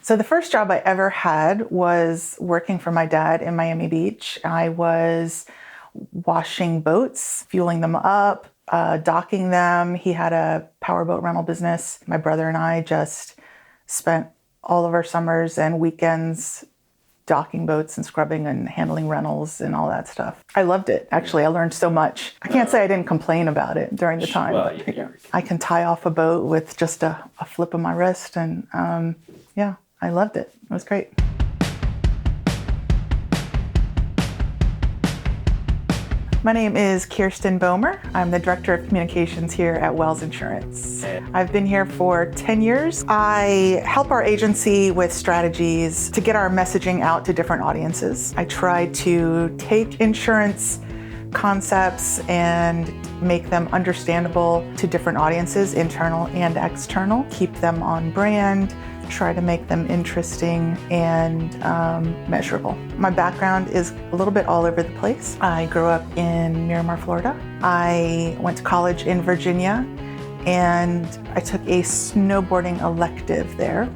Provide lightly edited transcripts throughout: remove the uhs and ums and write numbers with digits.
So the first job I ever had was working for my dad in Miami Beach. I was washing boats, fueling them up, docking them. He had a powerboat rental business. My brother and I just spent all of our summers and weekends docking boats and scrubbing and handling rentals and all that stuff. I loved it. Actually, I learned so much. I can't say I didn't complain about it during the time. Well, I can tie off a boat with just a flip of my wrist, and yeah, I loved it. It was great. My name is Kirsten Boehmer. I'm the Director of Communications here at Wells Insurance. I've been here for 10 years. I help our agency with strategies to get our messaging out to different audiences. I try to take insurance concepts and make them understandable to different audiences, internal and external, keep them on brand, try to make them interesting and measurable. My background is a little bit all over the place. I grew up in Miramar, Florida. I went to college in Virginia, and I took a snowboarding elective there,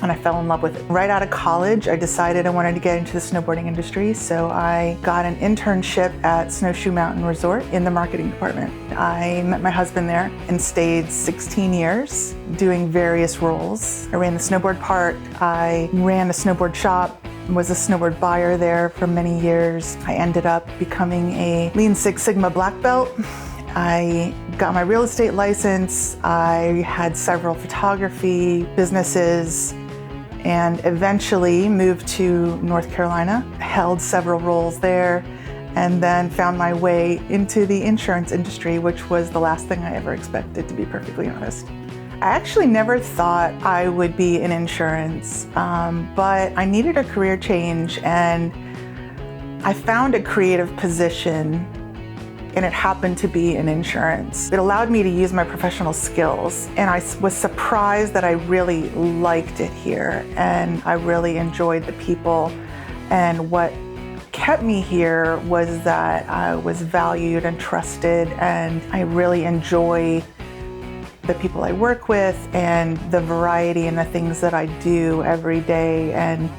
and I fell in love with it. Right out of college, I decided I wanted to get into the snowboarding industry, so I got an internship at Snowshoe Mountain Resort in the marketing department. I met my husband there and stayed 16 years doing various roles. I ran the snowboard park, I ran a snowboard shop, was a snowboard buyer there for many years. I ended up becoming a Lean Six Sigma Blackbelt. I got my real estate license. I had several photography businesses, and eventually moved to North Carolina, held several roles there, and then found my way into the insurance industry, which was the last thing I ever expected, to be perfectly honest. I actually never thought I would be in insurance, but I needed a career change, and I found a creative position, and it happened to be in insurance. It allowed me to use my professional skills, and I was surprised that I really liked it here, and I really enjoyed the people. And what kept me here was that I was valued and trusted, and I really enjoy the people I work with and the variety and the things that I do every day. And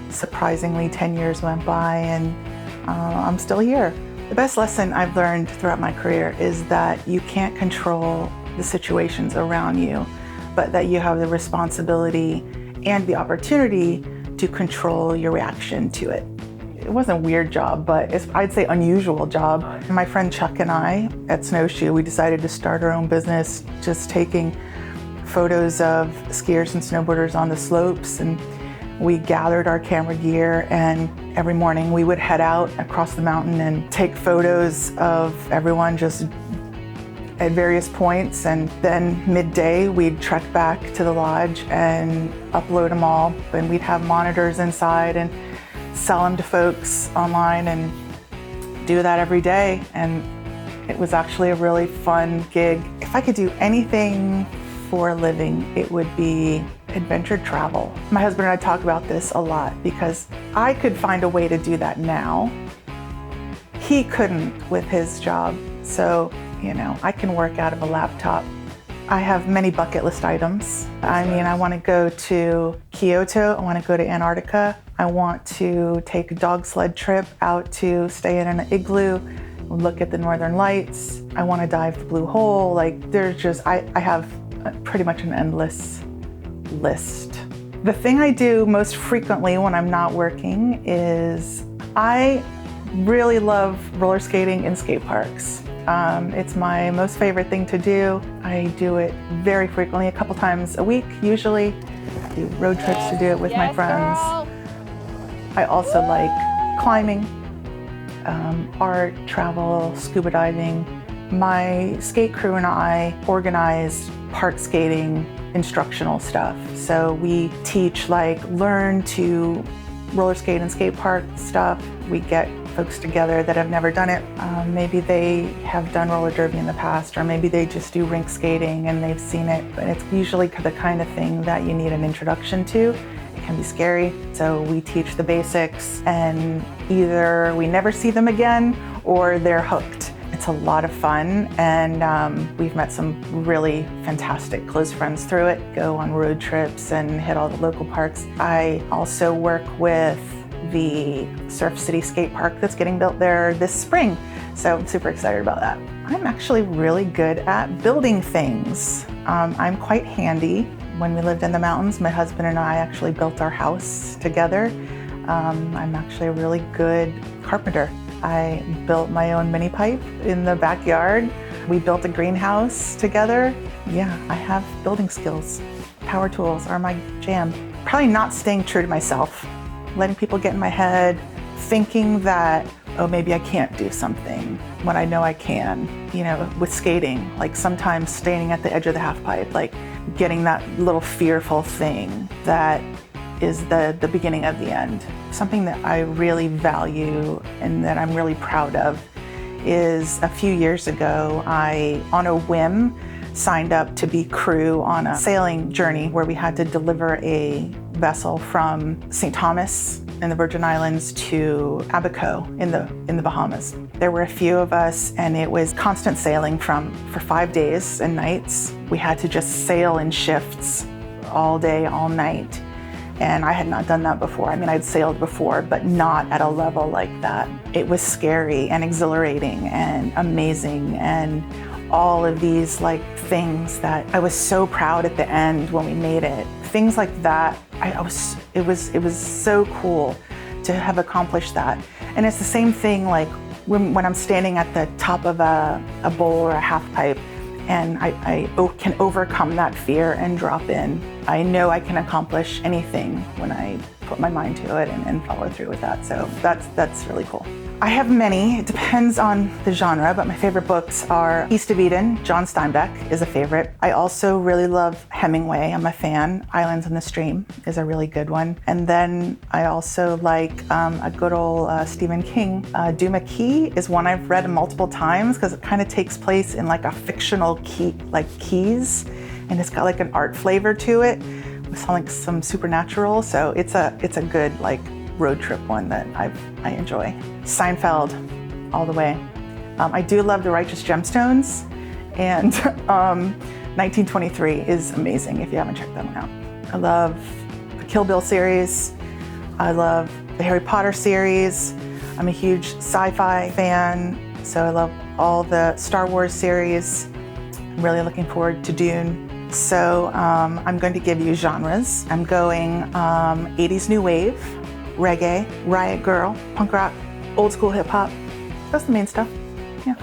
surprisingly, 10 years went by, and I'm still here. The best lesson I've learned throughout my career is that you can't control the situations around you, but that you have the responsibility and the opportunity to control your reaction to it. It wasn't a weird job, but I'd say unusual job. My friend Chuck and I at Snowshoe, we decided to start our own business, just taking photos of skiers and snowboarders on the slopes, and we gathered our camera gear, and every morning we would head out across the mountain and take photos of everyone just at various points, and then midday we'd trek back to the lodge and upload them all, and we'd have monitors inside and sell them to folks online and do that every day. And it was actually a really fun gig. If I could do anything for a living, it would be adventure travel. My husband and I talk about this a lot because I could find a way to do that now. He couldn't with his job. So, I can work out of a laptop. I have many bucket list items. I want to go to Kyoto. I want to go to Antarctica. I want to take a dog sled trip out to stay in an igloo, look at the northern lights. I want to dive the Blue Hole. I have pretty much an endless list. The thing I do most frequently when I'm not working is I really love roller skating in skate parks. It's my most favorite thing to do. I do it very frequently, a couple times a week usually. I do road trips to do it with my friends. Girl. I also like climbing, art, travel, scuba diving. My skate crew and I organize park skating instructional stuff. So we teach learn to roller skate and skate park stuff. We get folks together that have never done it. Maybe they have done roller derby in the past, or maybe they just do rink skating and they've seen it. But it's usually the kind of thing that you need an introduction to. It can be scary. So we teach the basics, and either we never see them again or they're hooked. It's a lot of fun, and we've met some really fantastic close friends through it, go on road trips and hit all the local parks. I also work with the Surf City skate park that's getting built there this spring, so I'm super excited about that. I'm actually really good at building things. I'm quite handy. When we lived in the mountains, my husband and I actually built our house together. I'm actually a really good carpenter. I built my own mini pipe in the backyard. We built a greenhouse together. Yeah, I have building skills. Power tools are my jam. Probably not staying true to myself, letting people get in my head, thinking that, oh, maybe I can't do something when I know I can. You know, with skating, like sometimes standing at the edge of the half pipe, like getting that little fearful thing that is the beginning of the end. Something that I really value and that I'm really proud of is a few years ago, I, on a whim, signed up to be crew on a sailing journey where we had to deliver a vessel from St. Thomas in the Virgin Islands to Abaco in the Bahamas. There were a few of us, and it was constant sailing for 5 days and nights. We had to just sail in shifts all day, all night. And I had not done that before. I mean, I'd sailed before, but not at a level like that. It was scary and exhilarating and amazing, and all of these like things that I was so proud at the end when we made it. Things like that, it was so cool to have accomplished that. And it's the same thing like when I'm standing at the top of a bowl or a half pipe, and I can overcome that fear and drop in. I know I can accomplish anything when I put my mind to it and follow through with that. So that's really cool. I have many. It depends on the genre, but my favorite books are East of Eden. John Steinbeck is a favorite. I also really love Hemingway. I'm a fan. Islands in the Stream is a really good one. And then I also like a good old Stephen King. Duma Key is one I've read multiple times because it kind of takes place in like a fictional keys, and it's got like an art flavor to it with some supernatural. So it's a good like road trip one that I enjoy. Seinfeld, all the way. I do love The Righteous Gemstones, and 1923 is amazing if you haven't checked that one out. I love the Kill Bill series. I love the Harry Potter series. I'm a huge sci-fi fan, so I love all the Star Wars series. I'm really looking forward to Dune. So I'm going to give you genres. I'm going 80s new wave, reggae, riot girl, punk rock, old school hip hop. That's the main stuff. Yeah.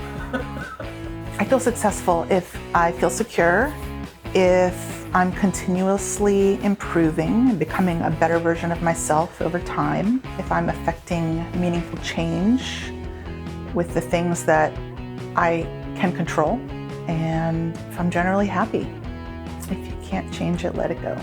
I feel successful if I feel secure, if I'm continuously improving and becoming a better version of myself over time, if I'm affecting meaningful change with the things that I can control, and if I'm generally happy. If you can't change it, let it go.